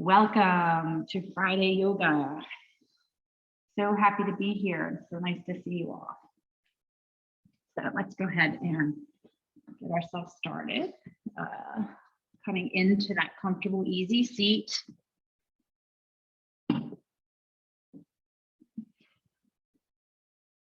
Welcome to Friday Yoga. So happy to be here. So nice to see you all. So let's go ahead and get ourselves started. Coming into that comfortable, easy seat.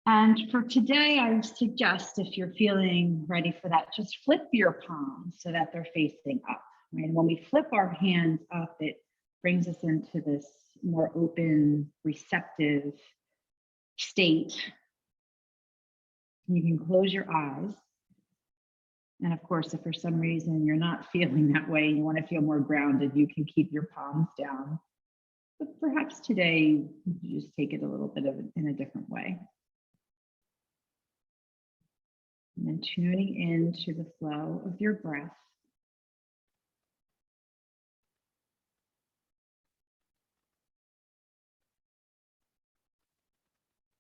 And for today, I would suggest if you're feeling ready for that, just flip your palms so that they're facing up. Right? And when we flip our hands up, it brings us into this more open, receptive state. You can close your eyes. And of course, if for some reason you're not feeling that way, you want to feel more grounded, you can keep your palms down. But perhaps today, you just take it a little bit in a different way. And then tuning into the flow of your breath.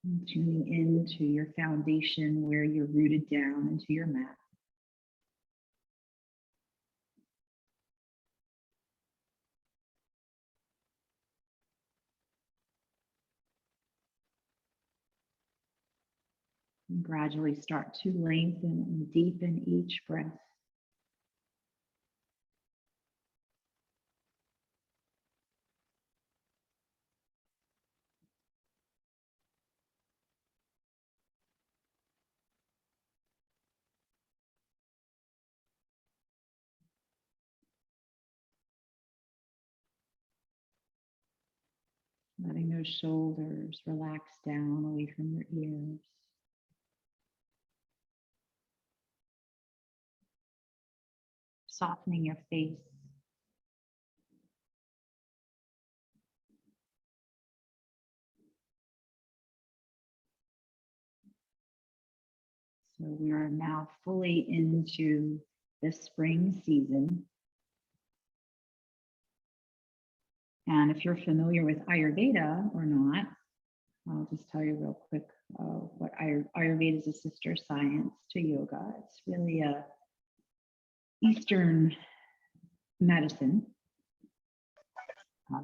And tuning into your foundation where you're rooted down into your mat. And gradually start to lengthen and deepen each breath. Letting those shoulders relax down away from your ears. Softening your face. So we are now fully into the spring season. And if you're familiar with Ayurveda or not, I'll just tell you real quick what Ayurveda is: a sister science to yoga. It's really a Eastern medicine,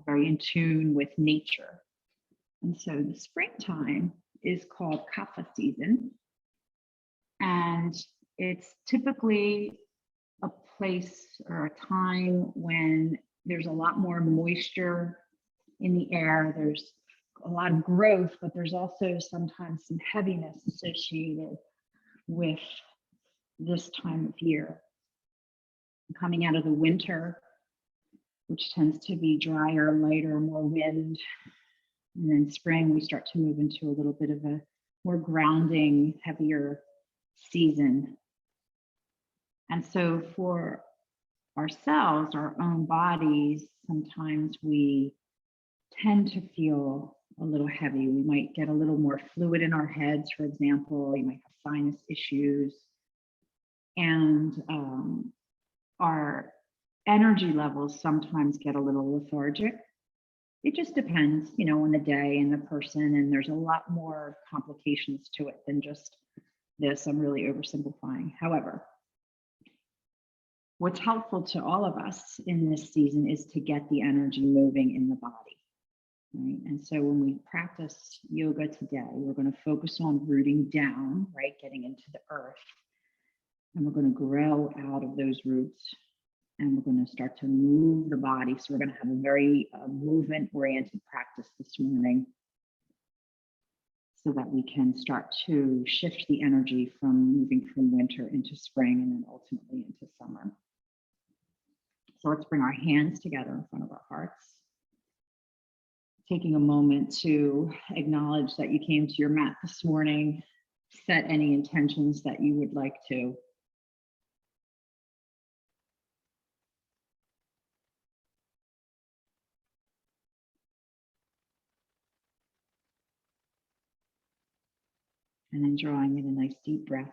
very in tune with nature. And so the springtime is called kapha season. And it's typically a place or a time when there's a lot more moisture in the air. There's a lot of growth, but there's also sometimes some heaviness associated with this time of year. Coming out of the winter, which tends to be drier, lighter, more wind. And then spring, we start to move into a little bit of a more grounding, heavier season. And so for ourselves, our own bodies, sometimes we tend to feel a little heavy. We might get a little more fluid in our heads, for example. You might have sinus issues. And our energy levels sometimes get a little lethargic. It just depends, on the day and the person. And there's a lot more complications to it than just this. I'm really oversimplifying. However, what's helpful to all of us in this season is to get the energy moving in the body, right? And so when we practice yoga today, we're going to focus on rooting down, right? Getting into the earth. And we're going to grow out of those roots. And we're going to start to move the body. So we're going to have a very movement-oriented practice this morning so that we can start to shift the energy from moving from winter into spring and then ultimately into summer. So let's bring our hands together in front of our hearts. Taking a moment to acknowledge that you came to your mat this morning. Set any intentions that you would like to. And then drawing in a nice deep breath.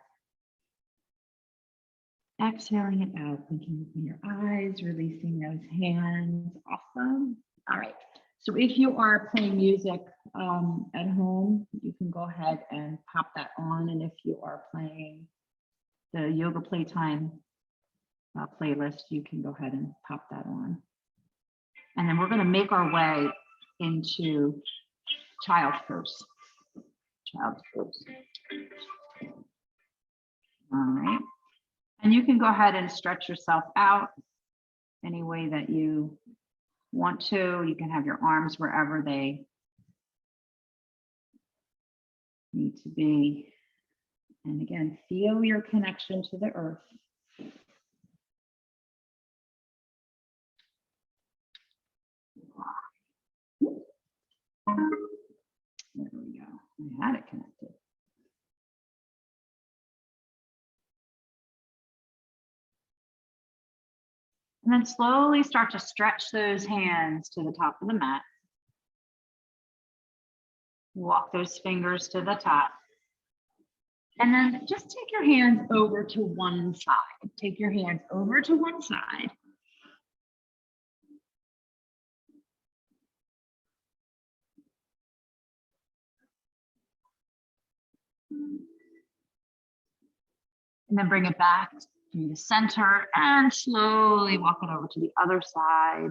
Exhaling it out, blinking open your eyes, releasing those hands. Awesome. All right. So if you are playing music at home, you can go ahead and pop that on. And if you are playing the Yoga Playtime playlist, you can go ahead and pop that on. And then we're going to make our way into child's pose. Child's pose. All right. And you can go ahead and stretch yourself out any way that you want to. You can have your arms wherever they need to be. And again, feel your connection to the earth. There we go. I had it connected. And then slowly start to stretch those hands to the top of the mat. Walk those fingers to the top. And then just take your hands over to one side. Take your hands over to one side. And then bring it back to the center and slowly walk it over to the other side.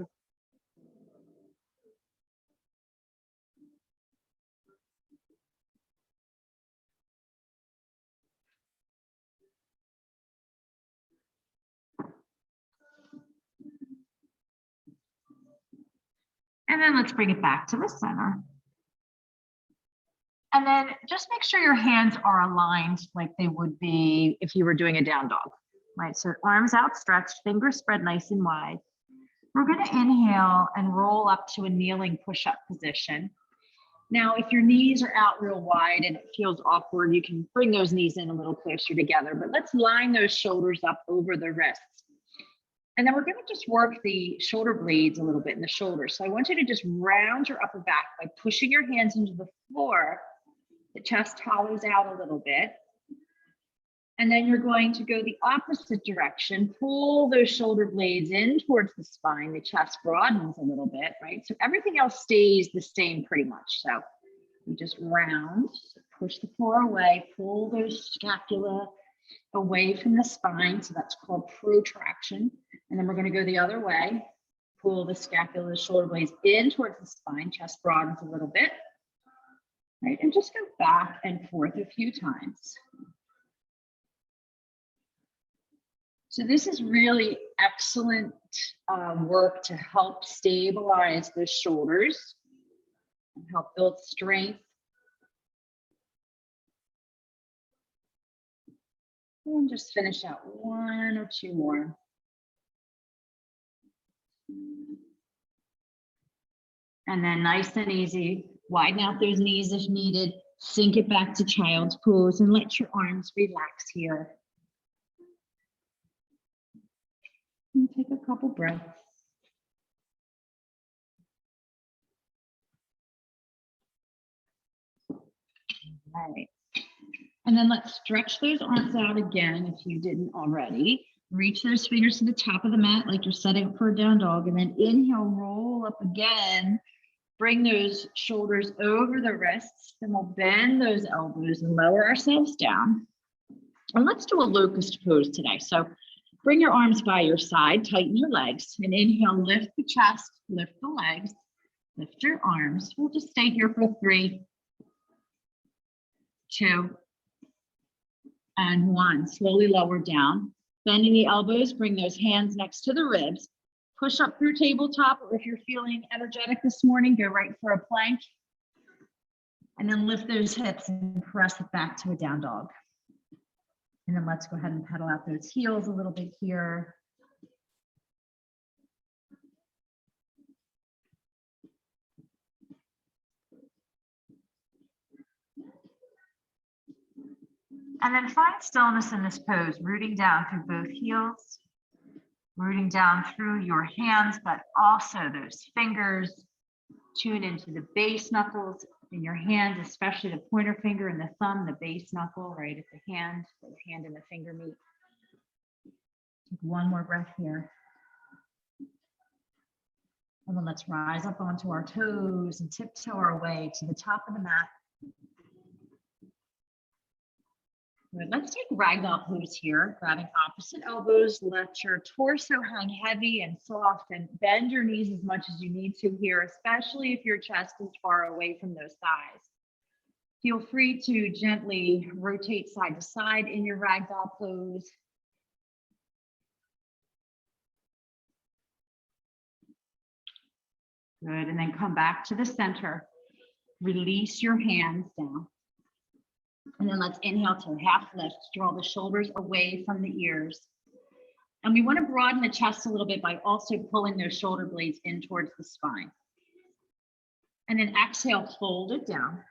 And then let's bring it back to the center. And then just make sure your hands are aligned like they would be if you were doing a down dog, right? So arms outstretched, fingers spread nice and wide. We're going to inhale and roll up to a kneeling push-up position. Now, if your knees are out real wide and it feels awkward, you can bring those knees in a little closer together, but let's line those shoulders up over the wrists. And then we're going to just work the shoulder blades a little bit in the shoulders. So I want you to just round your upper back by pushing your hands into the floor. The chest hollows out a little bit. And then you're going to go the opposite direction. Pull those shoulder blades in towards the spine. The chest broadens a little bit, right? So everything else stays the same pretty much. So you just round, push the floor away, pull those scapula away from the spine. So that's called protraction. And then we're going to go the other way. Pull the scapula, shoulder blades in towards the spine. Chest broadens a little bit. Right, and just go back and forth a few times. So this is really excellent work to help stabilize the shoulders and help build strength. And just finish out one or two more. And then nice and easy. Widen out those knees if needed, sink it back to child's pose and let your arms relax here. And take a couple breaths. All right. And then let's stretch those arms out again if you didn't already. Reach those fingers to the top of the mat like you're setting up for a down dog, and then inhale, roll up again. Bring those shoulders over the wrists, then we'll bend those elbows and lower ourselves down. And let's do a locust pose today. So bring your arms by your side, tighten your legs, and inhale, lift the chest, lift the legs, lift your arms. We'll just stay here for 3, 2, and 1. Slowly lower down. Bending the elbows, bring those hands next to the ribs. Push up through tabletop, or if you're feeling energetic this morning, go right for a plank. And then lift those hips and press it back to a down dog. And then let's go ahead and pedal out those heels a little bit here. And then find stillness in this pose, rooting down through both heels. Rooting down through your hands, but also those fingers. Tune into the base knuckles in your hands, especially the pointer finger and the thumb, the base knuckle right at the hand, where the hand and the finger meet. Take one more breath here. And then let's rise up onto our toes and tiptoe our way to the top of the mat. Good. Let's take ragdoll pose here, grabbing opposite elbows. Let your torso hang heavy and soft, and bend your knees as much as you need to here, especially if your chest is far away from those thighs. Feel free to gently rotate side to side in your ragdoll pose. Good, and then come back to the center. Release your hands down. And then let's inhale to half lift. Draw the shoulders away from the ears. And we want to broaden the chest a little bit by also pulling those shoulder blades in towards the spine. And then exhale, fold it down.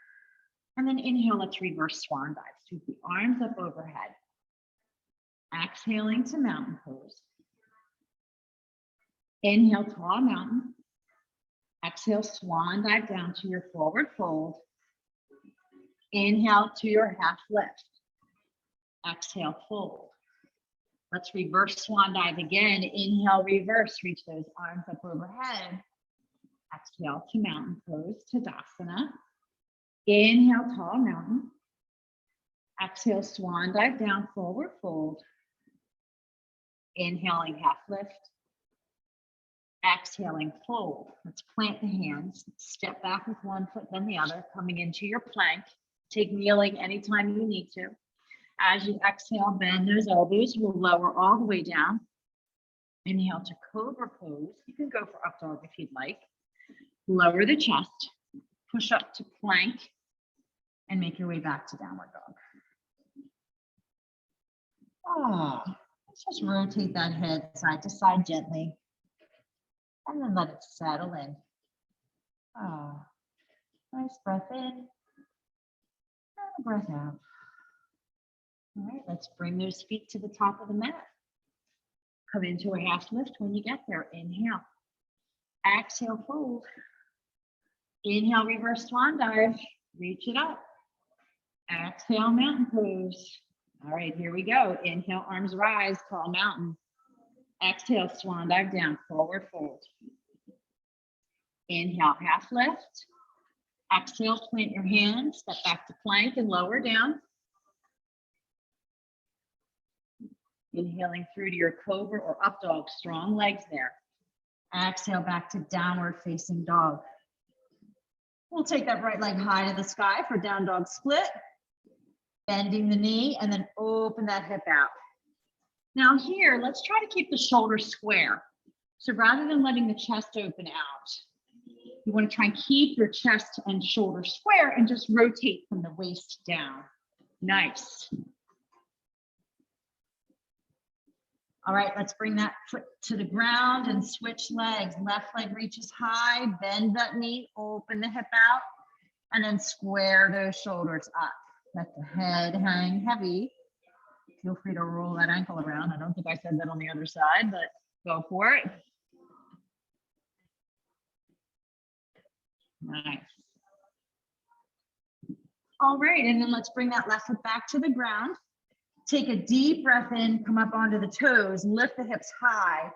And then inhale, let's reverse swan dive. Sweep the arms up overhead. Exhaling to mountain pose. Inhale, tall mountain. Exhale, swan dive down to your forward fold. Inhale to your half lift. Exhale, fold. Let's reverse swan dive again. Inhale, reverse, reach those arms up overhead. Exhale to mountain pose, Tadasana. Inhale, tall mountain. Exhale, swan dive down, forward fold. Inhaling, half lift. Exhaling, fold. Let's plant the hands. Step back with one foot, then the other, coming into your plank. Take kneeling anytime you need to. As you exhale, bend those elbows. We'll lower all the way down. Inhale to cobra pose. You can go for up dog if you'd like. Lower the chest. Push up to plank. And make your way back to downward dog. Let's just rotate that head side to side gently. And then let it settle in. Nice breath in. And a breath out. All right, let's bring those feet to the top of the mat. Come into a half lift when you get there. Inhale. Exhale, fold. Inhale, reverse swan dive. Reach it up. Exhale, mountain pose. All right, here we go. Inhale, arms rise, tall mountain. Exhale, swan dive down, forward fold. Inhale, half lift. Exhale, plant your hands, step back to plank and lower down. Inhaling through to your cobra or up dog, strong legs there. Exhale, back to downward facing dog. We'll take that right leg high to the sky for down dog split. Bending the knee and then open that hip out. Now here, let's try to keep the shoulders square. So rather than letting the chest open out, you want to try and keep your chest and shoulders square and just rotate from the waist down. Nice. All right, let's bring that foot to the ground and switch legs. Left leg reaches high, bend that knee, open the hip out, and then square those shoulders up. Let the head hang heavy. Feel free to roll that ankle around. I don't think I said that on the other side, but go for it. Nice. All right, and then let's bring that left foot back to the ground. Take a deep breath in, come up onto the toes, lift the hips high.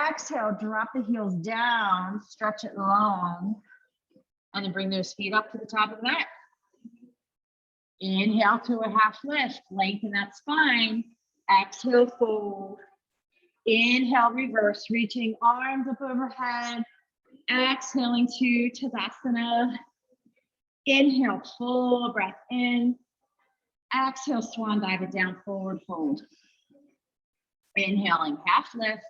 Exhale, drop the heels down, stretch it long, and then bring those feet up to the top of the mat. Inhale to a half lift, lengthen that spine. Exhale, fold. Inhale, reverse, reaching arms up overhead. Exhaling to Tadasana. Inhale, full breath in. Exhale, swan dive it down, forward fold. Inhaling, half lift.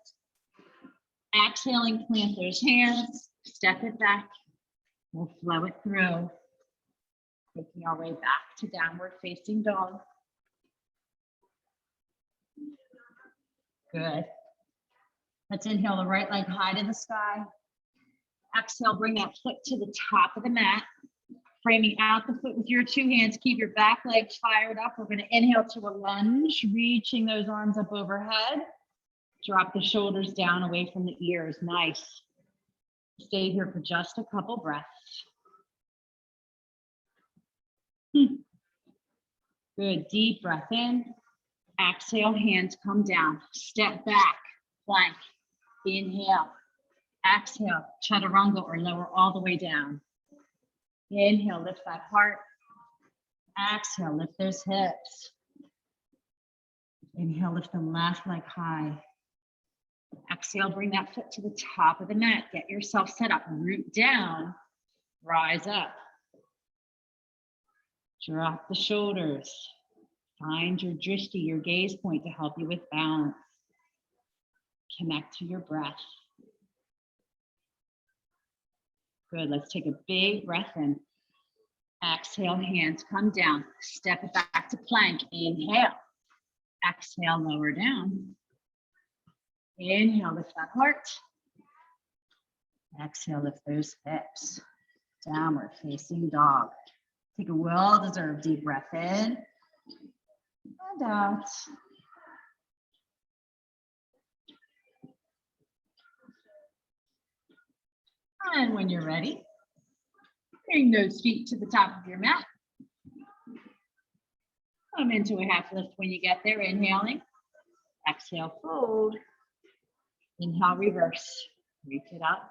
Exhaling, plant those hands, step it back. We'll flow it through. Taking our way back to downward facing dog. Good. Let's inhale the right leg high to the sky. Exhale, bring that foot to the top of the mat. Framing out the foot with your two hands. Keep your back legs fired up. We're going to inhale to a lunge, reaching those arms up overhead. Drop the shoulders down away from the ears. Nice. Stay here for just a couple breaths. Good, deep breath in. Exhale, hands come down. Step back, plank. Inhale. Exhale, chaturanga or lower all the way down. Inhale, lift that heart. Exhale, lift those hips. Inhale, lift the left leg high. Exhale, bring that foot to the top of the mat. Get yourself set up. Root down, rise up. Drop the shoulders. Find your drishti, your gaze point to help you with balance. Connect to your breath. Good, let's take a big breath in. Exhale, hands come down. Step it back to plank. Inhale. Exhale, lower down. Inhale, lift that heart. Exhale, lift those hips. Downward facing dog. Take a well-deserved deep breath in and out. And when you're ready, bring those feet to the top of your mat. Come into a half lift when you get there, inhaling. Exhale, fold. Inhale, reverse. Reach it up.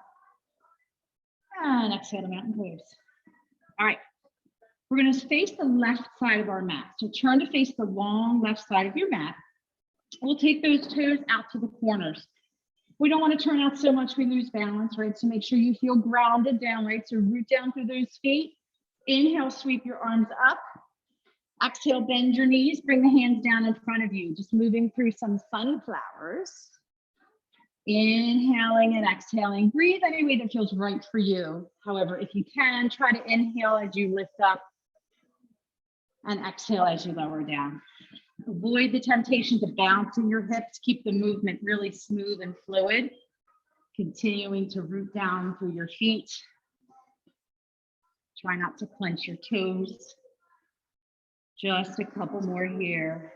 And exhale to mountain pose. All right. We're going to face the left side of our mat. So turn to face the long left side of your mat. We'll take those toes out to the corners. We don't want to turn out so much we lose balance, right? So make sure you feel grounded down, right? So root down through those feet. Inhale, sweep your arms up. Exhale, bend your knees. Bring the hands down in front of you. Just moving through some sunflowers. Inhaling and exhaling. Breathe any way that feels right for you. However, if you can, try to inhale as you lift up and exhale as you lower down. Avoid the temptation to bounce in your hips. Keep the movement really smooth and fluid. Continuing to root down through your feet. Try not to clench your toes. Just a couple more here.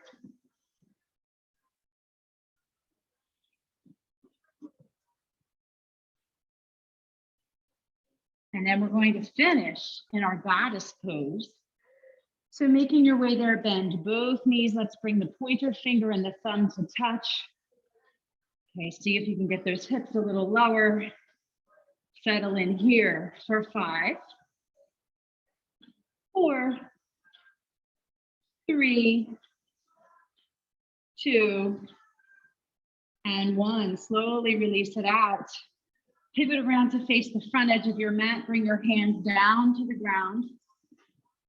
And then we're going to finish in our goddess pose. So making your way there, bend both knees. Let's bring the pointer finger and the thumb to touch. Okay, see if you can get those hips a little lower. Settle in here for 5, 4, 3, 2, and 1. Slowly release it out. Pivot around to face the front edge of your mat. Bring your hands down to the ground.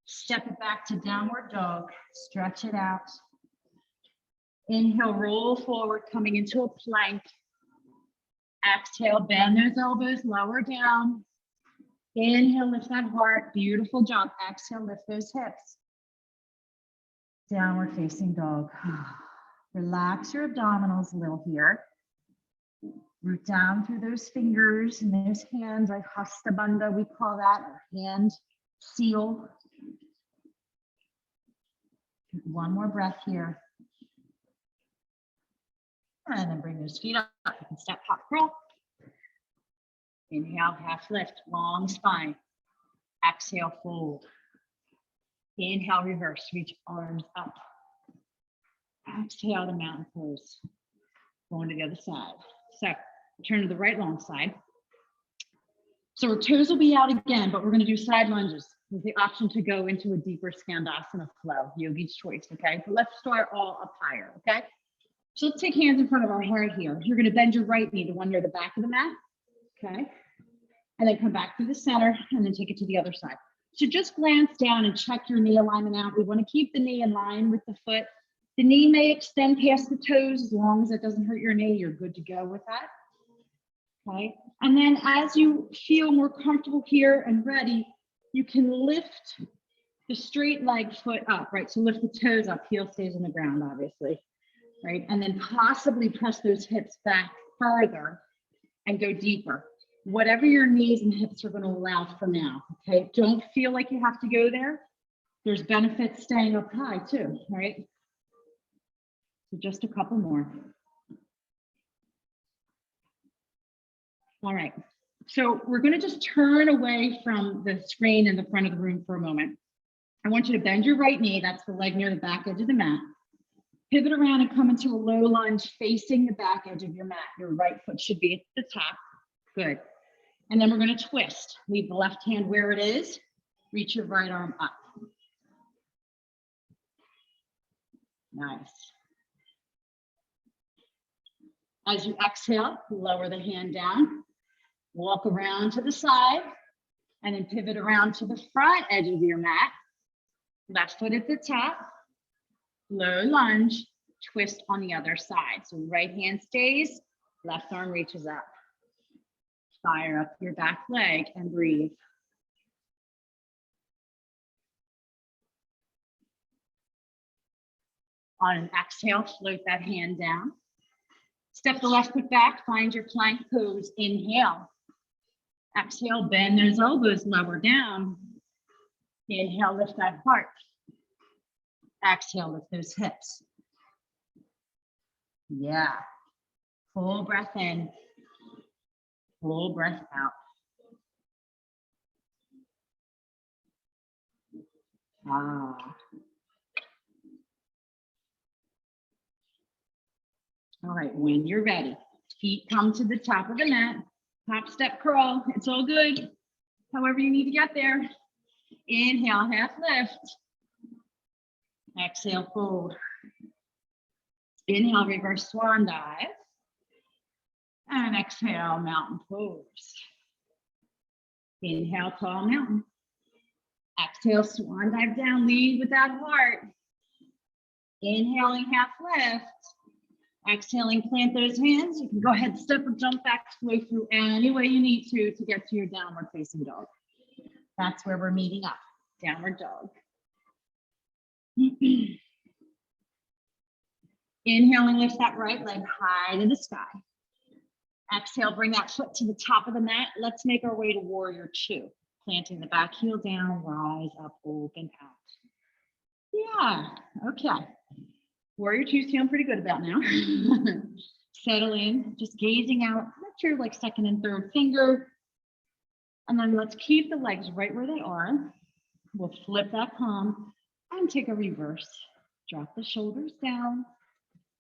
Step it back to downward dog. Stretch it out. Inhale, roll forward, coming into a plank. Exhale, bend those elbows, lower down. Inhale, lift that heart. Beautiful job. Exhale, lift those hips. Downward facing dog. Relax your abdominals a little here. Root down through those fingers and those hands, like Hasta Bandha, we call that, or hand seal. Take one more breath here. And then bring those feet up. You can step, hop, roll. Inhale, half lift, long spine. Exhale, fold. Inhale, reverse, reach arms up. Exhale to mountain pose. Going to the other side. So turn to the right long side. So our toes will be out again, but we're going to do side lunges with the option to go into a deeper Skandasana flow, yogi's choice, okay? But let's start all up higher, okay? So let's take hands in front of our heart here. You're going to bend your right knee to one near the back of the mat, okay? And then come back to the center and then take it to the other side. So just glance down and check your knee alignment out. We want to keep the knee in line with the foot. The knee may extend past the toes. As long as it doesn't hurt your knee, you're good to go with that. Okay. And then as you feel more comfortable here and ready, you can lift the straight leg foot up, right? So lift the toes up, heel stays on the ground, obviously, right? And then possibly press those hips back further and go deeper. Whatever your knees and hips are going to allow for now, okay? Don't feel like you have to go there. There's benefits staying up high too, right? So just a couple more. All right, so we're going to just turn away from the screen in the front of the room for a moment. I want you to bend your right knee, that's the leg near the back edge of the mat. Pivot around and come into a low lunge facing the back edge of your mat. Your right foot should be at the top. Good. And then we're going to twist. Leave the left hand where it is. Reach your right arm up. Nice. As you exhale, lower the hand down, walk around to the side, and then pivot around to the front edge of your mat. Left foot at the top, low lunge, twist on the other side. So right hand stays, left arm reaches up. Fire up your back leg and breathe. On an exhale, float that hand down. Step the left foot back, find your plank pose. Inhale. Exhale, bend those elbows, lower down. Inhale, lift that heart. Exhale, lift those hips. Yeah. Full breath in, full breath out. Ah. All right, when you're ready, feet come to the top of the mat, top step crawl. It's all good. However you need to get there. Inhale, half lift. Exhale, fold. Inhale, reverse swan dive. And exhale, mountain pose. Inhale, tall mountain. Exhale, swan dive down, lead with that heart. Inhaling, half lift. Exhaling, plant those hands. You can go ahead, step or jump back, flow through any way you need to get to your downward facing dog. That's where we're meeting up, downward dog. Inhaling, lift that right leg high to the sky. Exhale, bring that foot to the top of the mat. Let's make our way to warrior two. Planting the back heel down, rise up, open out. Yeah, okay. Warrior two's feeling pretty good about now. Settle in, just gazing out, let your like second and third finger. And then let's keep the legs right where they are. We'll flip that palm and take a reverse. Drop the shoulders down.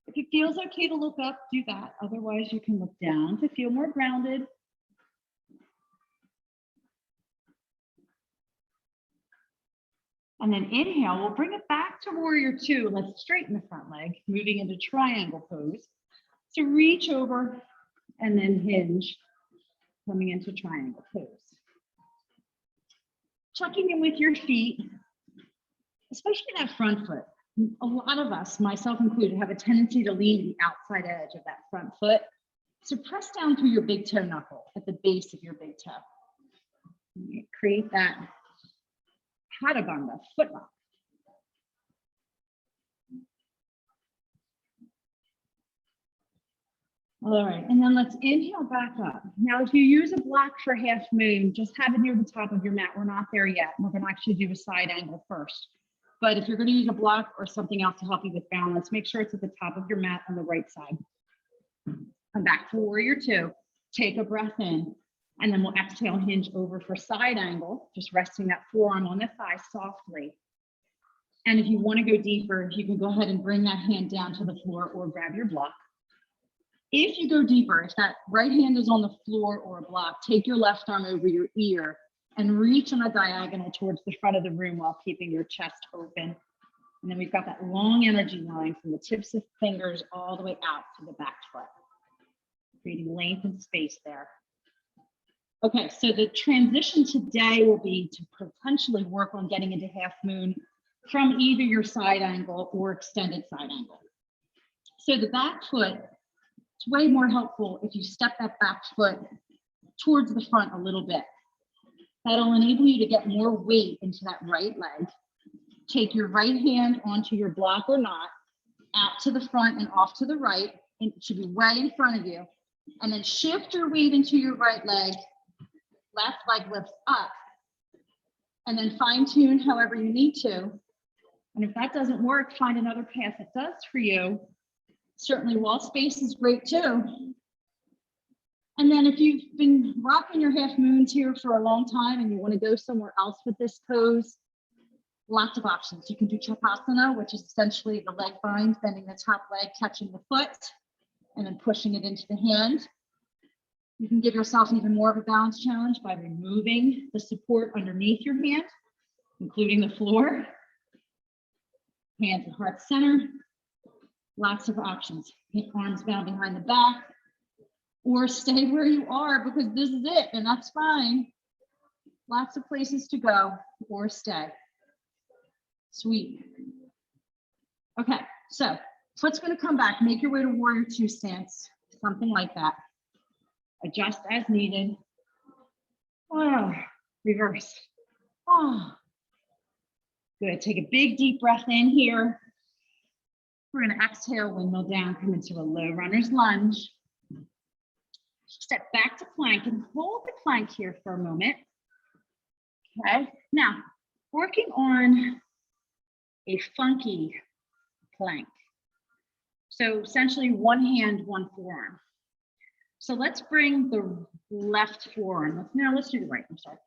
If it feels okay to look up, do that. Otherwise, you can look down to feel more grounded. And then inhale, we'll bring it back to warrior two. Let's straighten the front leg, moving into triangle pose. So reach over and then hinge, coming into triangle pose. Checking in with your feet, especially that front foot. A lot of us, myself included, have a tendency to lean to the outside edge of that front foot. So press down through your big toe knuckle at the base of your big toe. Create that Padabanda, foot lock. All right, and then let's inhale back up. Now, if you use a block for half moon, just have it near the top of your mat. We're not there yet. We're gonna actually do a side angle first. But if you're gonna use a block or something else to help you with balance, make sure it's at the top of your mat on the right side. Come back to warrior two, take a breath in, and then we'll exhale, hinge over for side angle, just resting that forearm on the thigh softly. And if you wanna go deeper, you can go ahead and bring that hand down to the floor or grab your block. If you go deeper, if that right hand is on the floor or a block, take your left arm over your ear and reach on a diagonal towards the front of the room while keeping your chest open. And then we've got that long energy line from the tips of fingers all the way out to the back foot, creating length and space there. Okay, so the transition today will be to potentially work on getting into half moon from either your side angle or extended side angle. So the back foot, it's way more helpful if you step that back foot towards the front a little bit. That'll enable you to get more weight into that right leg. Take your right hand onto your block or not, out to the front and off to the right, and it should be way in front of you. And then shift your weight into your right leg, left leg lifts up, and then fine tune however you need to. And if that doesn't work, find another path that does for you. Certainly wall space is great too. And then if you've been rocking your half moons here for a long time and you want to go somewhere else with this pose, lots of options. You can do Chapasana, which is essentially the leg bind, bending the top leg, catching the foot, and then pushing it into the hand. You can give yourself even more of a balance challenge by removing the support underneath your hand, including the floor. Hands at heart center. Lots of options. Arms bound behind the back, or stay where you are because this is it and that's fine. Lots of places to go or stay. Sweet. Okay, so foot's going to come back. Make your way to warrior two stance, something like that. Adjust as needed. Oh, reverse. Oh, good. Take a big deep breath in here. We're going to exhale, windmill down, come into a low runner's lunge. Step back to plank and hold the plank here for a moment. Okay, now working on a funky plank. So essentially one hand, one forearm. So let's bring the left forearm. Let's do the right, I'm sorry.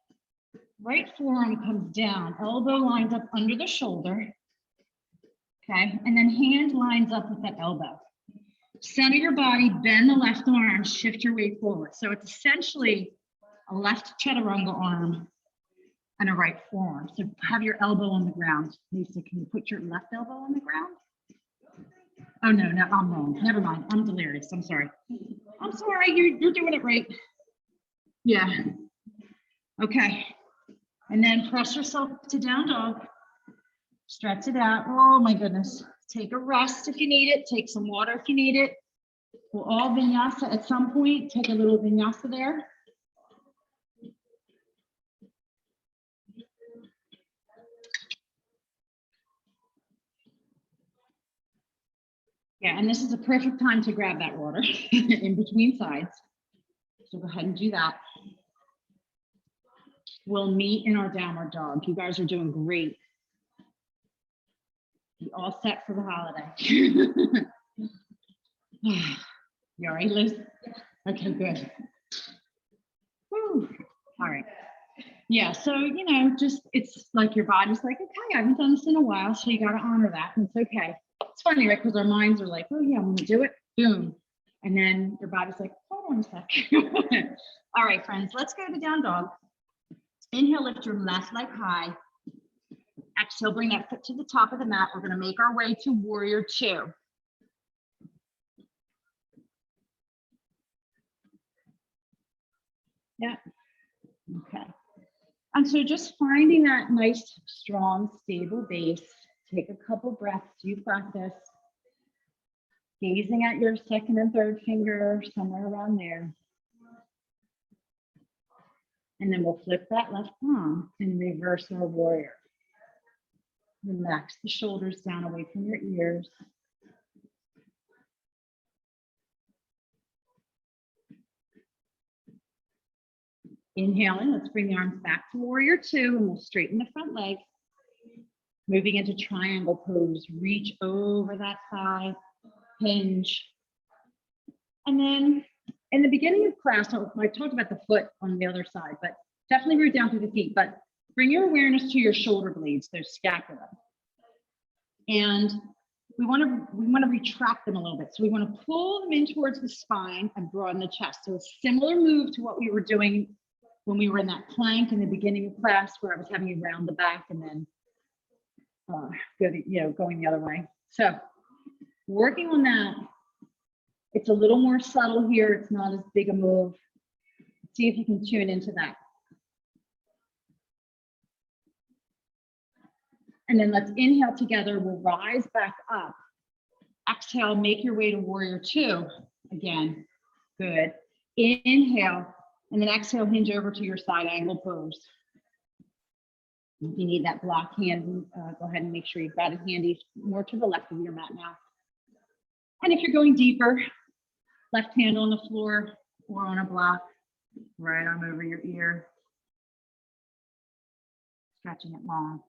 Right forearm comes down, elbow lines up under the shoulder. Okay, and then hand lines up with that elbow. Center your body, bend the left arm, shift your weight forward. So it's essentially a left chaturanga arm and a right forearm. So have your elbow on the ground. Lisa, can you put your left elbow on the ground? Oh, no, I'm wrong. Never mind. I'm delirious. I'm sorry. I'm sorry. You're doing it right. Yeah. Okay. And then press yourself to down dog. Stretch it out. Oh, my goodness. Take a rest if you need it. Take some water if you need it. We'll all vinyasa at some point. Take a little vinyasa there. Yeah, and this is a perfect time to grab that water in between sides. So go ahead and do that. We'll meet in our downward dog. You guys are doing great. You all set for the holiday. You all right, Liz? Okay, good. Whew. All right. Yeah, so, just it's like your body's like, okay, I haven't done this in a while, so you got to honor that. And it's okay. It's funny, right? Because our minds are like, oh, yeah, I'm going to do it. Boom. And then your body's like, hold on a second. All right, friends, let's go to down dog. Inhale, lift your left leg high. Exhale, bring that foot to the top of the mat. We're going to make our way to warrior two. Yeah. Okay. And so just finding that nice, strong, stable base. Take a couple breaths. You've got this. Gazing at your second and third finger, somewhere around there. And then we'll flip that left palm and reverse our warrior. Relax the shoulders down away from your ears. Inhaling, let's bring the arms back to warrior two and we'll straighten the front leg. Moving into triangle pose, reach over that thigh, hinge. And then in the beginning of class, I talked about the foot on the other side, but definitely root down through the feet, but bring your awareness to your shoulder blades, those scapula. And we want to retract them a little bit. So we want to pull them in towards the spine and broaden the chest. So a similar move to what we were doing when we were in that plank in the beginning of class where I was having you round the back and then going the other way. So working on that, it's a little more subtle here. It's not as big a move. See if you can tune into that. And then let's inhale together. We'll rise back up. Exhale, make your way to warrior two. Again, good. Inhale, and then exhale, hinge over to your side angle pose. If you need that block hand, go ahead and make sure you've got it handy more to the left of your mat now. And if you're going deeper, left hand on the floor or on a block, right arm over your ear. Stretching it long.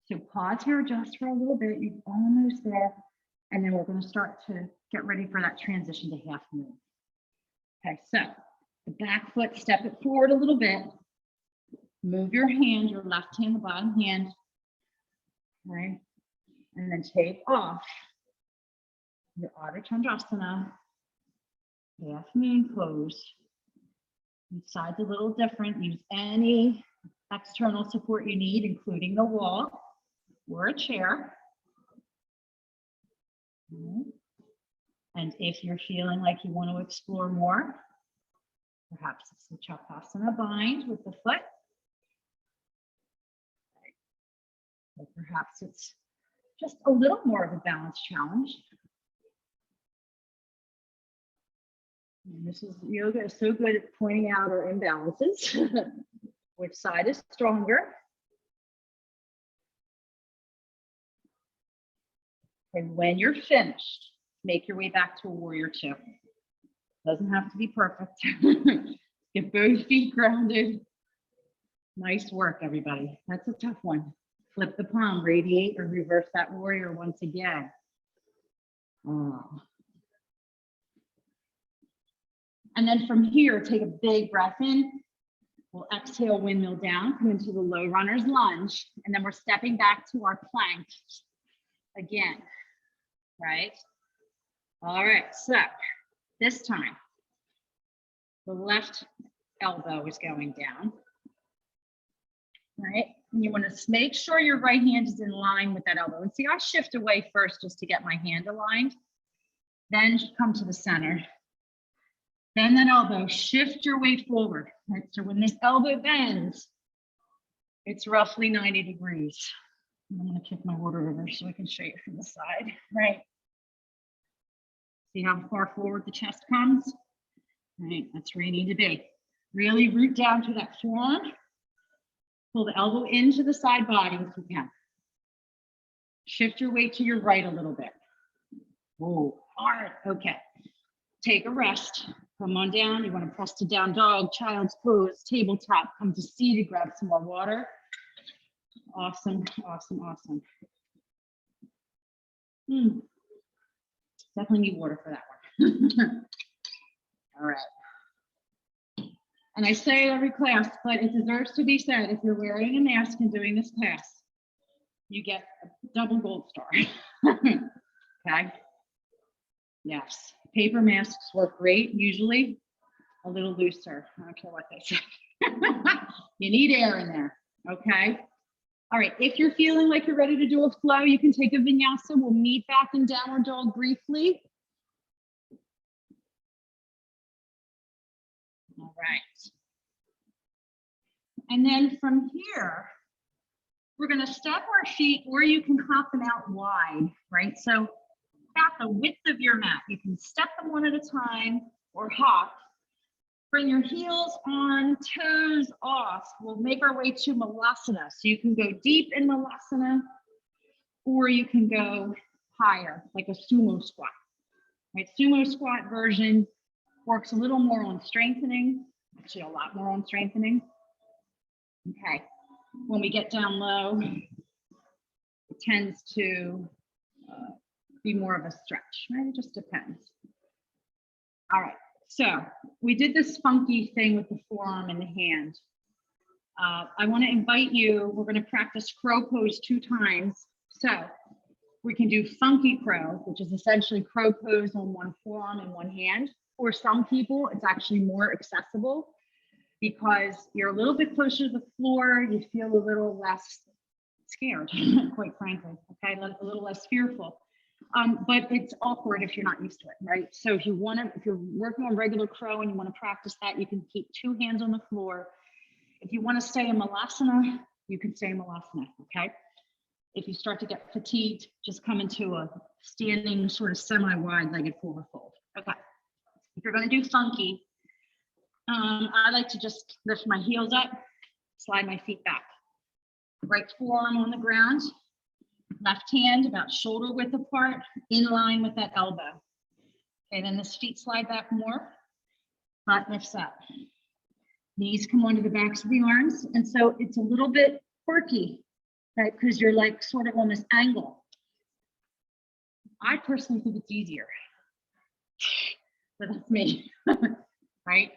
So pause here just for a little bit. You're almost there. And then we're going to start to get ready for that transition to half moon. Okay, so the back foot, step it forward a little bit. Move your hand, your left hand, the bottom hand. Right? And then take off your Ardha Chandrasana. Half moon pose. Each side's a little different. Use any external support you need, including the wall or a chair. And And if you're feeling like you want to explore more, perhaps it's the Chapasana bind with the foot. Or perhaps it's just a little more of a balance challenge. And this is, yoga is so good at pointing out our imbalances. Which side is stronger? And when you're finished, make your way back to a warrior two. Doesn't have to be perfect. Get both feet grounded. Nice work, everybody. That's a tough one. Flip the palm, radiate or reverse that warrior once again. Oh. And then from here, take a big breath in. We'll exhale, windmill down, come into the low runner's lunge. And then we're stepping back to our plank again, right? All right, so this time, the left elbow is going down, right? And you want to make sure your right hand is in line with that elbow. And see, I shift away first just to get my hand aligned, then come to the center. Then that elbow, shift your weight forward, right? So when this elbow bends, it's roughly 90 degrees. I'm gonna kick my water over so I can show you from the side, right? See how far forward the chest comes? Right, that's where you need to be. Really root down to that forearm. Pull the elbow into the side body if you can. Shift your weight to your right a little bit. Whoa, hard, okay. Take a rest, come on down. You wanna press to down dog, child's pose, tabletop, come to seated, grab some more water. Awesome, awesome, awesome. Definitely need water for that one. All right. And I say it every class, but it deserves to be said, if you're wearing a mask and doing this class, you get a double gold star. Okay? Yes. Paper masks work great, usually a little looser. I don't care what they say. You need air in there, okay? All right, if you're feeling like you're ready to do a flow, you can take a vinyasa. We'll meet back in downward dog briefly. All right. And then from here, we're gonna step our feet, or you can hop them out wide, right? So about the width of your mat. You can step them one at a time or hop. Bring your heels on, toes off. We'll make our way to Malasana. So you can go deep in Malasana, or you can go higher, like a sumo squat. Right? Sumo squat version works a little more on strengthening, actually a lot more on strengthening. Okay, when we get down low, it tends to be more of a stretch, right? It just depends. All right. So we did this funky thing with the forearm and the hand. I want to invite you, we're going to practice crow pose 2 times. So we can do funky crow, which is essentially crow pose on one forearm and one hand. For some people, it's actually more accessible because you're a little bit closer to the floor, you feel a little less scared, quite frankly, okay, a little less fearful. But it's awkward if you're not used to it, right? So if you're working on regular crow and you want to practice that, you can keep 2 hands on the floor. If you want to stay in Malasana, you can stay in Malasana, okay? If you start to get fatigued, just come into a standing sort of semi-wide legged forward fold. Okay. If you're going to do funky, I like to just lift my heels up, slide my feet back. Right forearm on the ground. Left hand about shoulder width apart, in line with that elbow. Okay, then the feet slide back more, butt lifts up. Knees come onto the backs of the arms, and so it's a little bit quirky, right? Because you're like sort of on this angle. I personally think it's easier, but that's me, right?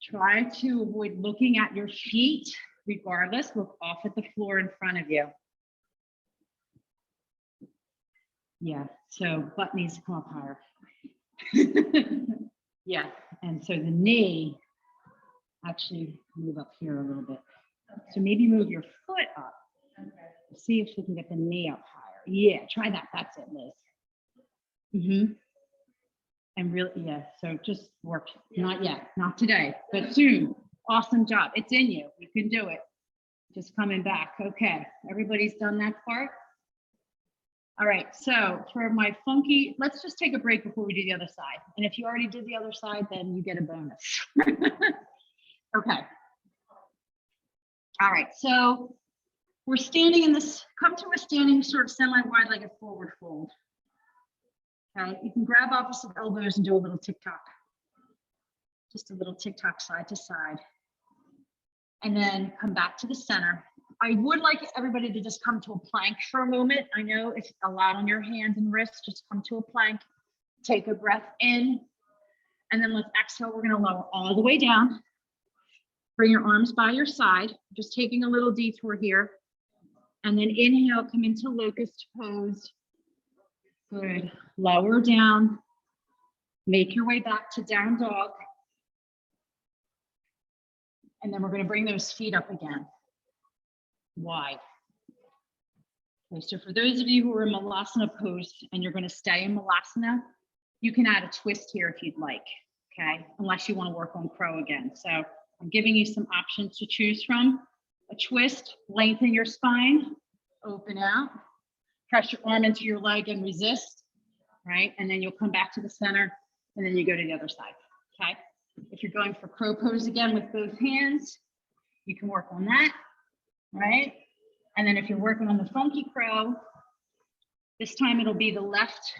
Try to avoid looking at your feet. Regardless, look off at the floor in front of you. Yeah, so butt needs to come up higher. Yeah, and so the knee actually move up here a little bit. So maybe move your foot up. See if you can get the knee up higher. Yeah, try that. That's it, Liz. Mm-hmm. And really, yeah, so just work, not yet, not today, but soon. Awesome job. It's in you. You can do it. Just coming back. Okay, everybody's done that part. All right, so for my funky, let's just take a break before we do the other side. And if you already did the other side, then you get a bonus. Okay. All right, so we're standing in this, come to a standing sort of semi-wide legged forward fold. Okay, you can grab opposite elbows and do a little tick-tock. Just a little tick-tock side to side. And then come back to the center. I would like everybody to just come to a plank for a moment. I know it's a lot on your hands and wrists. Just come to a plank. Take a breath in. And then let's exhale. We're going to lower all the way down. Bring your arms by your side. Just taking a little detour here. And then inhale, come into locust pose. Good. Lower down. Make your way back to down dog. And then we're going to bring those feet up again. Wide. Okay, so for those of you who are in Malasana pose and you're going to stay in Malasana, you can add a twist here if you'd like, okay? Unless you want to work on crow again. So I'm giving you some options to choose from. A twist, lengthen your spine, open out, press your arm into your leg and resist, right? And then you'll come back to the center and then you go to the other side, okay? If you're going for crow pose again with both hands, you can work on that, right? And then if you're working on the funky crow, this time it'll be the left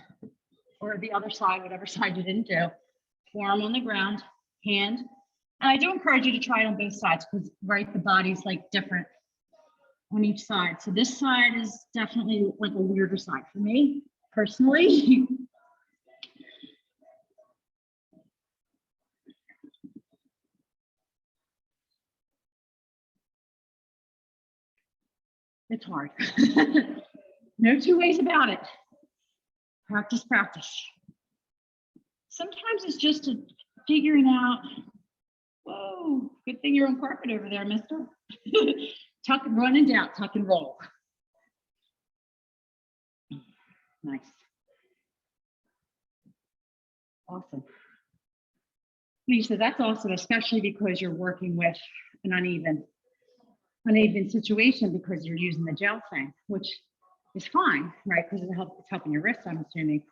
or the other side, whatever side you didn't do. Forearm on the ground, hand. And I do encourage you to try it on both sides because, right, the body's like different on each side. So this side is definitely like a weirder side for me, personally. It's hard. No two ways about it. Practice, practice. Sometimes it's just figuring out, whoa, good thing you're on carpet over there, mister. Tuck and run and down, tuck and roll. Nice. Awesome. Lisa, that's awesome, especially because you're working with an uneven situation because you're using the gel thing, which is fine, right? Because it's helping your wrist, I'm assuming.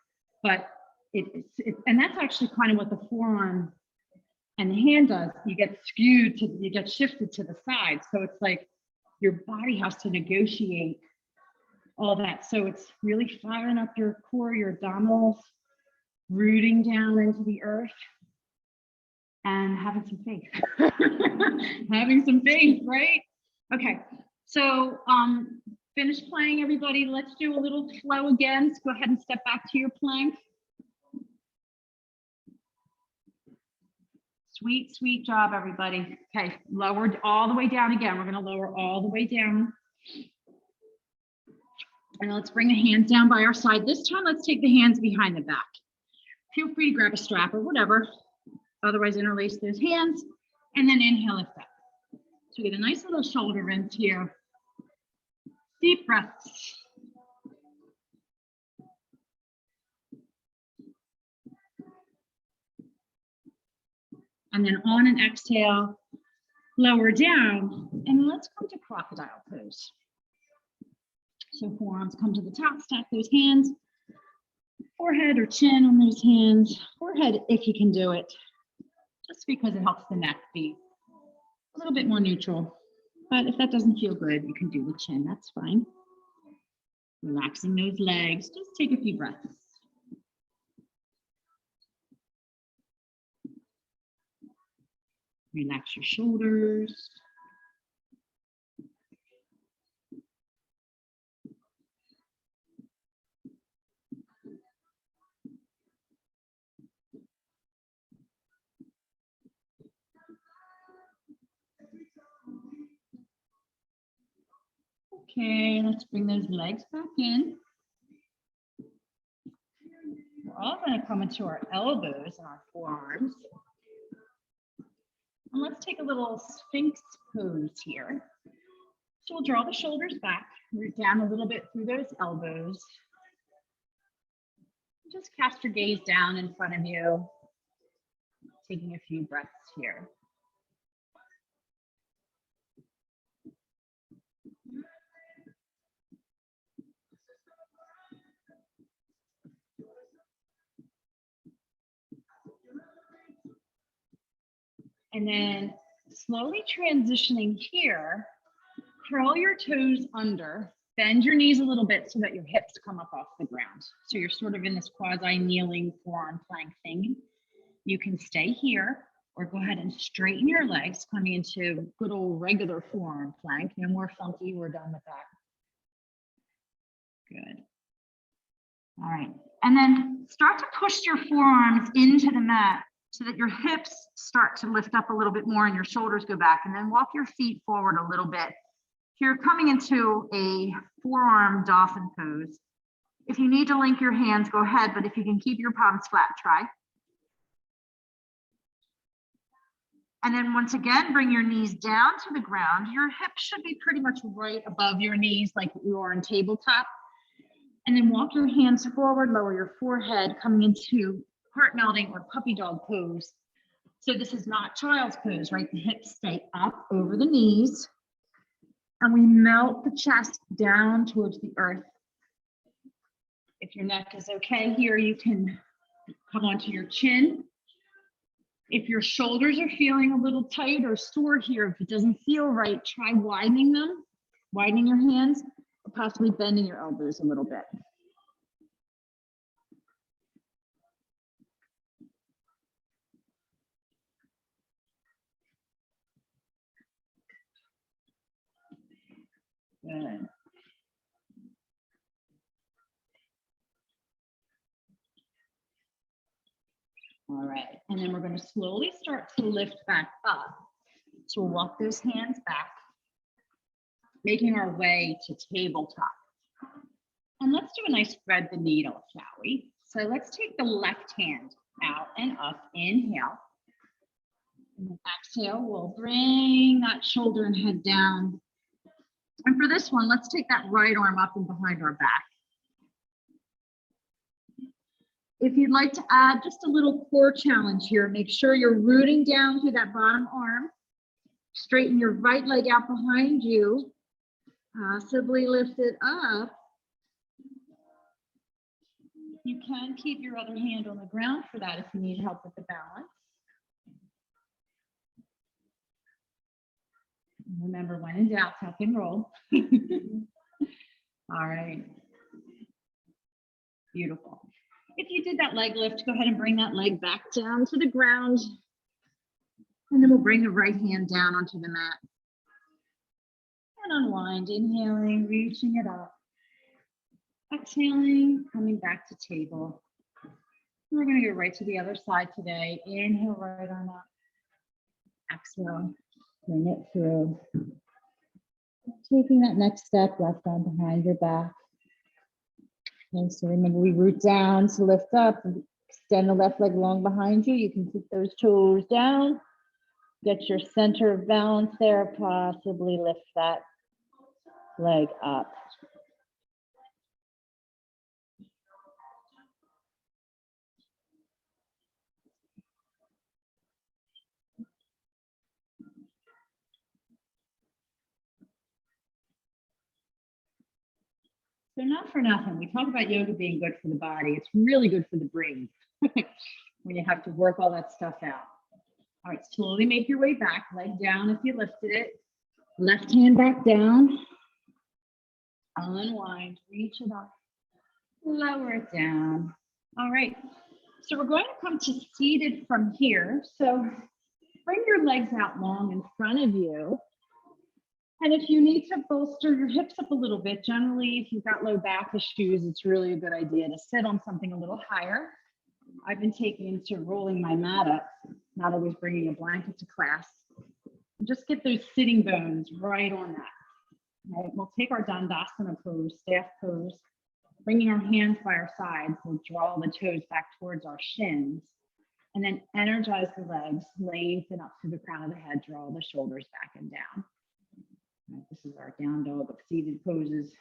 But and that's actually kind of what the forearm and the hand does. You get skewed you get shifted to the side. So it's like your body has to negotiate all that. So it's really firing up your core, your abdominals, rooting down into the earth and having some faith. Having some faith, right? Okay, so finish playing, everybody. Let's do a little flow again. So go ahead and step back to your plank. Sweet, sweet job, everybody. Okay, lowered all the way down again. We're gonna lower all the way down. And let's bring the hands down by our side. This time, let's take the hands behind the back. Feel free to grab a strap or whatever. Otherwise, interlace those hands and then inhale, lift up. So get a nice little shoulder rinse here. Deep breaths. And then on an exhale, lower down, and let's come to crocodile pose. So forearms come to the top, stack those hands, forehead or chin on those hands, forehead if you can do it, just because it helps the neck be a little bit more neutral. But if that doesn't feel good, you can do the chin, that's fine. Relaxing those legs, just take a few breaths. Relax your shoulders. Okay, let's bring those legs back in. We're all going to come into our elbows and our forearms. And let's take a little Sphinx pose here. So we'll draw the shoulders back, root down a little bit through those elbows. Just cast your gaze down in front of you, taking a few breaths here. And then slowly transitioning here, curl your toes under, bend your knees a little bit so that your hips come up off the ground. So you're sort of in this quasi kneeling forearm plank thing. You can stay here or go ahead and straighten your legs, coming into good old regular forearm plank. No more funky, we're done with that. Good. All right, and then start to push your forearms into the mat so that your hips start to lift up a little bit more and your shoulders go back, and then walk your feet forward a little bit. You're coming into a forearm dolphin pose. If you need to link your hands, go ahead, but if you can keep your palms flat, try. And then once again, bring your knees down to the ground. Your hips should be pretty much right above your knees like you are on tabletop. And then walk your hands forward, lower your forehead, coming into heart melting or puppy dog pose. So this is not child's pose, right? The hips stay up over the knees. And we melt the chest down towards the earth. If your neck is okay here, you can come onto your chin. If your shoulders are feeling a little tight or sore here, if it doesn't feel right, try widening them, widening your hands, or possibly bending your elbows a little bit. Good. All right, and then we're going to slowly start to lift back up. So we'll walk those hands back, making our way to tabletop. And let's do a nice thread the needle, shall we? So let's take the left hand out and up, inhale. And then exhale, we'll bring that shoulder and head down. And for this one, let's take that right arm up and behind our back. If you'd like to add just a little core challenge here, make sure you're rooting down through that bottom arm. Straighten your right leg out behind you. Possibly lift it up. You can keep your other hand on the ground for that if you need help with the balance. Remember, when in doubt, tuck and roll. All right. Beautiful. If you did that leg lift, go ahead and bring that leg back down to the ground. And then we'll bring the right hand down onto the mat. And unwind, inhaling, reaching it up. Exhaling, coming back to table. We're going to go right to the other side today. Inhale, right arm up. Exhale, bring it through. Taking that next step, left arm behind your back. Okay, so remember, we root down to lift up. Extend the left leg long behind you. You can keep those toes down. Get your center of balance there. Possibly lift that leg up. So not for nothing, we talk about yoga being good for the body. It's really good for the brain when you have to work all that stuff out. All right, slowly make your way back, leg down if you lifted it. Left hand back down. Unwind, reach it up, lower it down. All right, so we're going to come to seated from here. So bring your legs out long in front of you. And if you need to bolster your hips up a little bit, generally, if you've got low back issues, it's really a good idea to sit on something a little higher. I've been taking to rolling my mat up, not always bringing a blanket to class. Just get those sitting bones right on that. All right, we'll take our Dandasana pose, staff pose, bringing our hands by our sides. We'll draw the toes back towards our shins, and then energize the legs, lengthen up to the crown of the head, draw the shoulders back and down. Right, this is our down dog of seated poses.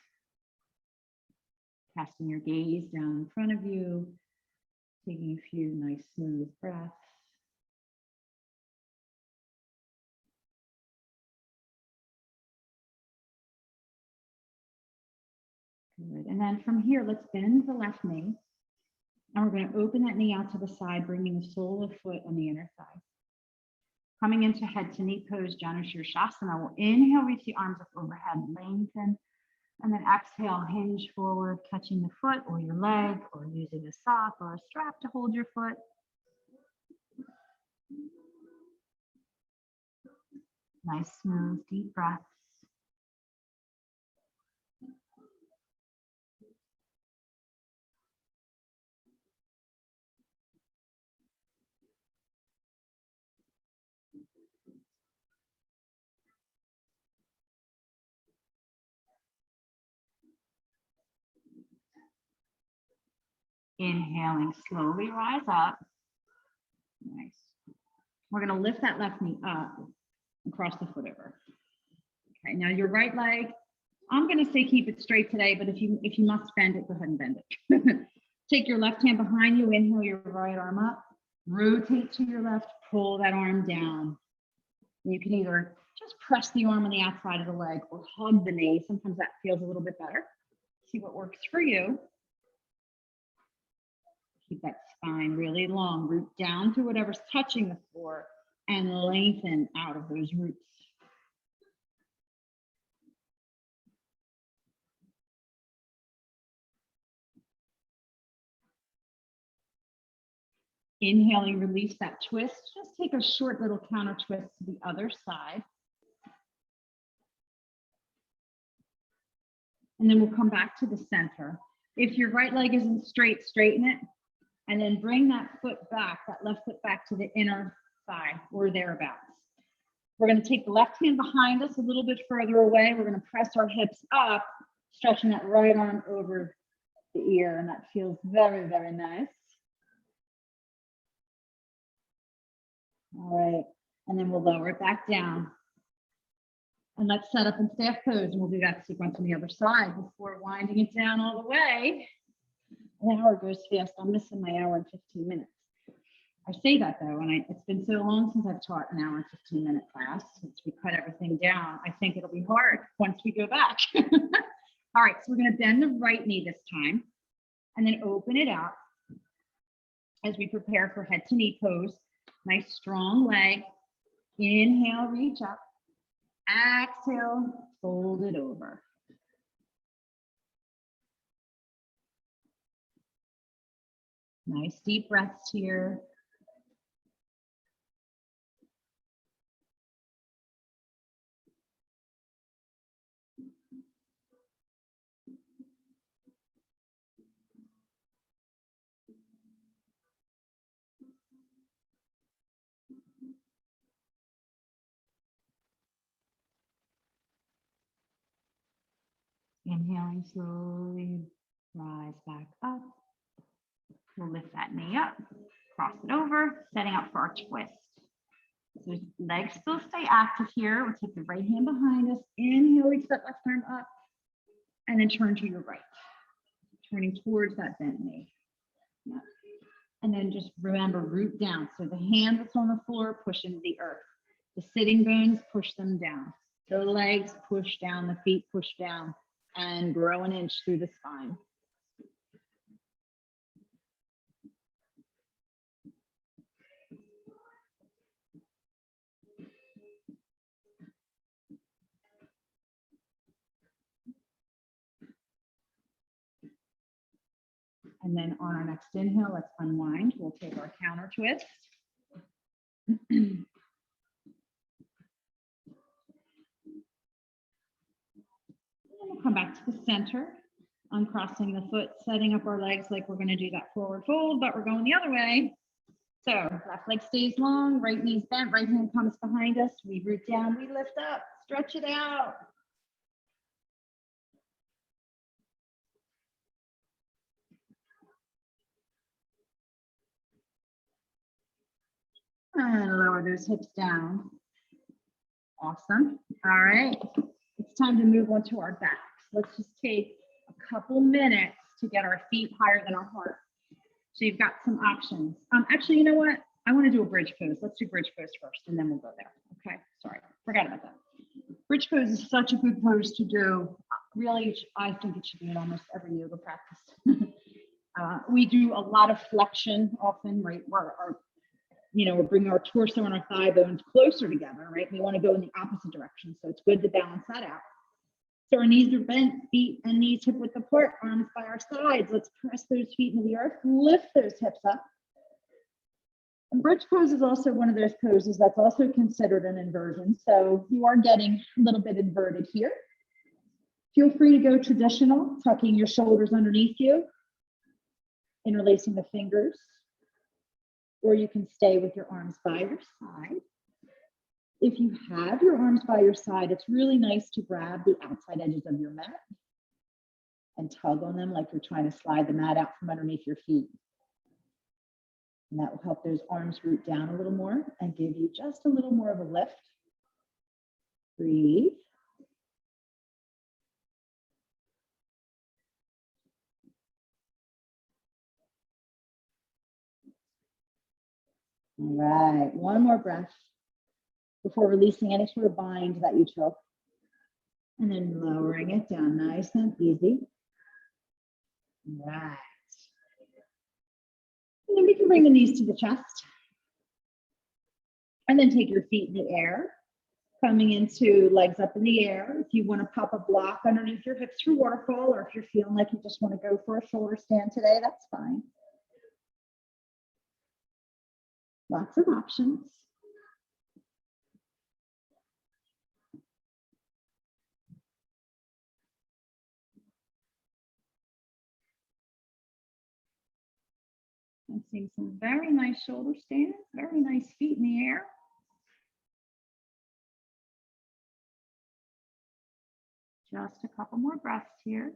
Casting your gaze down in front of you, Taking a few nice smooth breaths. Good. And then from here, let's bend the left knee. And we're going to open that knee out to the side, bringing the sole of the foot on the inner thigh. Coming into head to knee pose, Janu Shirshasana. We'll inhale, reach the arms up overhead, lengthen. And then exhale, hinge forward, catching the foot or your leg, or using a sock or a strap to hold your foot. Nice, smooth, deep breaths. Inhaling, slowly rise up. Nice. We're going to lift that left knee up and cross the foot over. Okay, now your right leg, I'm going to say keep it straight today, but if you must bend it, go ahead and bend it. Take your left hand behind you, inhale your right arm up, rotate to your left, pull that arm down. And you can either just press the arm on the outside of the leg or hug the knee. Sometimes that feels a little bit better. See what works for you. Keep that spine really long, root down to whatever's touching the floor and lengthen out of those roots. Inhaling, release that twist. Just take a short little counter twist to the other side. And then we'll come back to the center. If your right leg isn't straight, straighten it. And then bring that foot back, that left foot back to the inner thigh or thereabouts. We're going to take the left hand behind us a little bit further away. We're going to press our hips up, stretching that right arm over the ear. And that feels very, very nice. All right. And then we'll lower it back down. And let's set up in staff pose. And we'll do that sequence on the other side before winding it down all the way. An hour goes fast. I'm missing my hour and 15 minutes. I say that though, and it's been so long since I've taught an hour and 15-minute class. Since we cut everything down, I think it'll be hard once we go back. All right, so we're going to bend the right knee this time, and then open it out as we prepare for head to knee pose. Nice strong leg. Inhale, reach up. Exhale, fold it over. Nice deep breaths here. Inhaling slowly, rise back up. We'll lift that knee up, cross it over, setting up for our twist. So legs still stay active here. We'll take the right hand behind us. Inhale, reach that left arm up, and then turn to your right, turning towards that bent knee. Yeah. And then just remember, root down. So the hand that's on the floor, push into the earth. The sitting bones, push them down. The legs push down, the feet push down, and grow an inch through the spine. And then on our next inhale, let's unwind. We'll take our counter twist. And we'll come back to the center, uncrossing the foot, setting up our legs like we're going to do that forward fold, but we're going the other way. So left leg stays long, right knee's bent, right hand comes behind us. We root down, we lift up, stretch it out. And lower those hips down. Awesome. All right. It's time to move on to our backs. Let's just take a couple minutes to get our feet higher than our heart. So you've got some options. Actually, you know what? I want to do a bridge pose. Let's do bridge pose first, and then we'll go there. Okay, sorry, forgot about that. Bridge pose is such a good pose to do. Really, I think it should be in almost every yoga practice. We do a lot of flexion often, right? We're bringing our torso and our thigh bones closer together, right? We want to go in the opposite direction, so it's good to balance that out. So our knees are bent, feet and knees hip width apart, arms by our sides. Let's press those feet into the earth, lift those hips up. And bridge pose is also one of those poses that's also considered an inversion. So you are getting a little bit inverted here. Feel free to go traditional, tucking your shoulders underneath you, interlacing the fingers, or you can stay with your arms by your side. If you have your arms by your side, it's really nice to grab the outside edges of your mat and tug on them like you're trying to slide the mat out from underneath your feet. And that will help those arms root down a little more and give you just a little more of a lift. Breathe. All right, one more breath before releasing any sort of bind that you took. And then lowering it down nice and easy. All right. And then we can bring the knees to the chest. And then take your feet in the air, coming into legs up in the air. If you want to pop a block underneath your hips for waterfall, or if you're feeling like you just want to go for a shoulder stand today, that's fine. Lots of options. I'm seeing some very nice shoulder stands, very nice feet in the air. Just a couple more breaths here.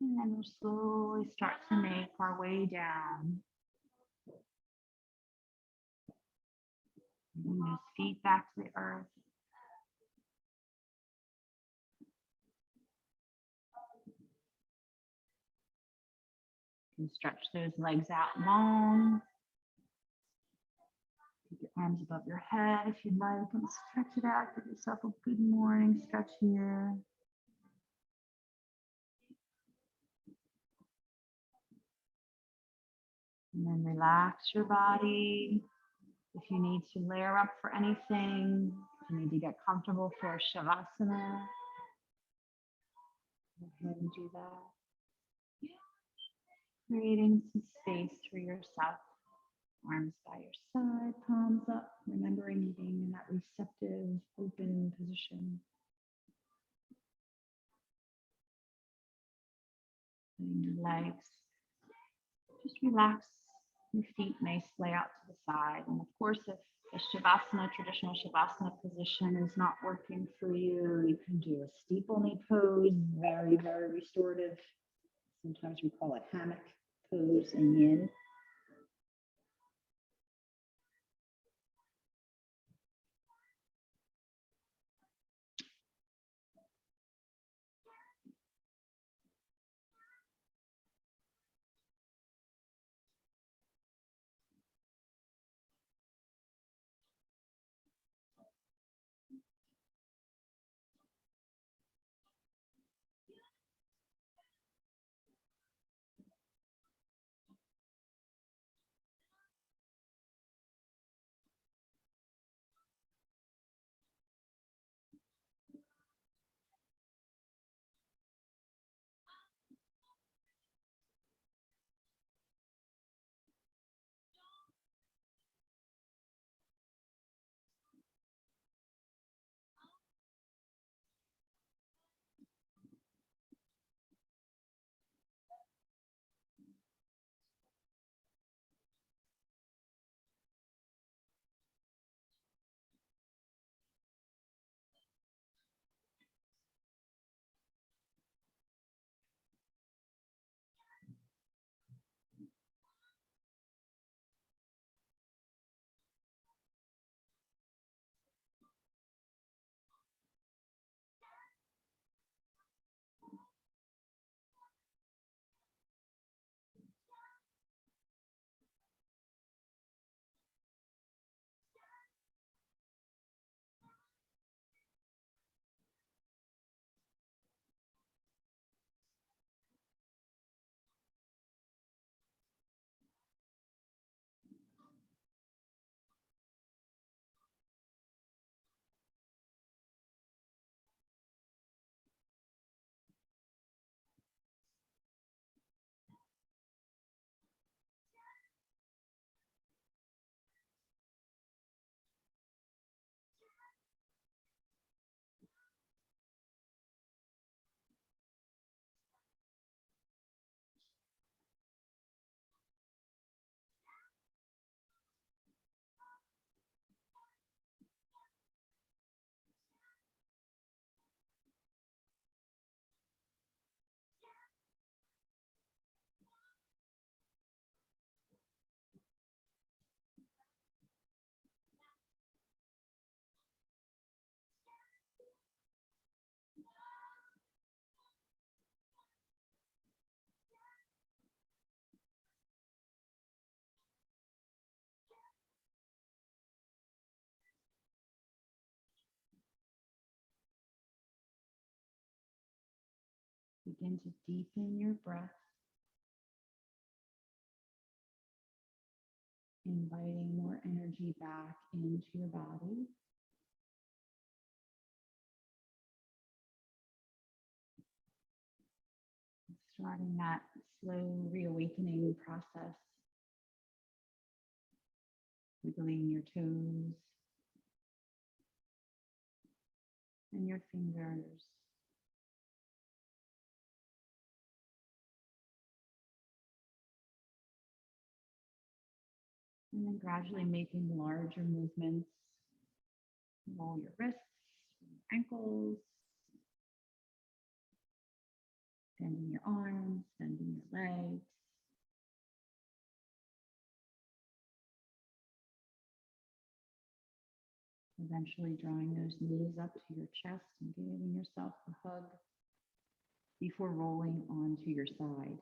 And then we'll slowly start to make our way down. Bring those feet back to the earth. You can stretch those legs out long. Keep your arms above your head if you'd like, and stretch it out. Give yourself a good morning stretch here. And then relax your body. If you need to layer up for anything, if you need to get comfortable for Shavasana, go ahead and do that. Creating some space for yourself. Arms by your side, palms up, remembering being in that receptive, open position. And your legs. Just relax your feet nice lay out to the side. And of course, if the Shavasana, traditional Shavasana position is not working for you, you can do a steeple knee pose, very, very restorative. Sometimes we call it hammock pose in yin. begin to deepen your breath, inviting more energy back into your body. Starting that slow reawakening process, wiggling your toes and your fingers. And then gradually making larger movements. Roll your wrists, your ankles, bending your arms, bending your legs. Eventually drawing those knees up to your chest and giving yourself a hug before rolling onto your side.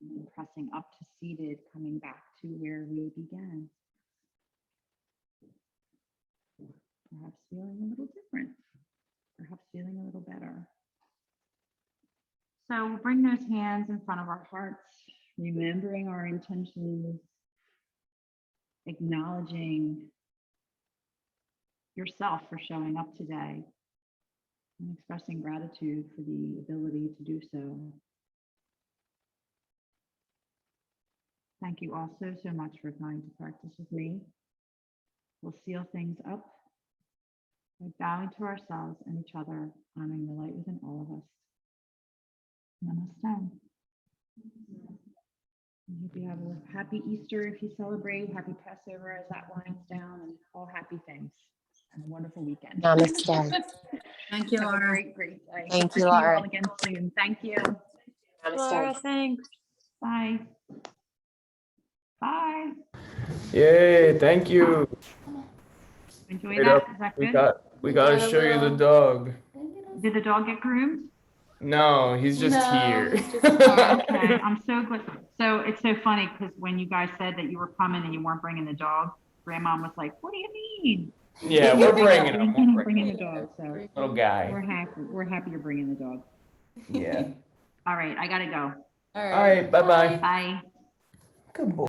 And then pressing up to seated, coming back to where we began. Perhaps feeling a little different, perhaps feeling a little better. So we'll bring those hands in front of our hearts, remembering our intentions, acknowledging yourself for showing up today, and expressing gratitude for the ability to do so. Thank you all so much for coming to practice with me. We'll seal things up by bowing to ourselves and each other, honoring the light within all of us. Namaste. I hope you have a happy Easter if you celebrate, happy Passover as that winds down, and all happy things. And a wonderful weekend. Namaste. Thank you, Have a Laura. great day. Thank Hope to you, see Laura. all again soon. Thank you. Namaste. Thanks. Bye. Bye. Yay, thank you. Enjoy Wait that. up. Is that We good? got we gotta show you the dog. Did the dog get groomed? No, he's just here. Okay, I'm so glad. So it's so funny because when you guys said that you were coming and you weren't bringing the dog, Grandma was like, "What do you mean?" Yeah, we're bringing We're him. planning on We're bringing bringing the dog. So little guy. we're happy. We're happy you're bringing the dog. Yeah. All right, I gotta go. All right. Bye bye. Bye. Good boy.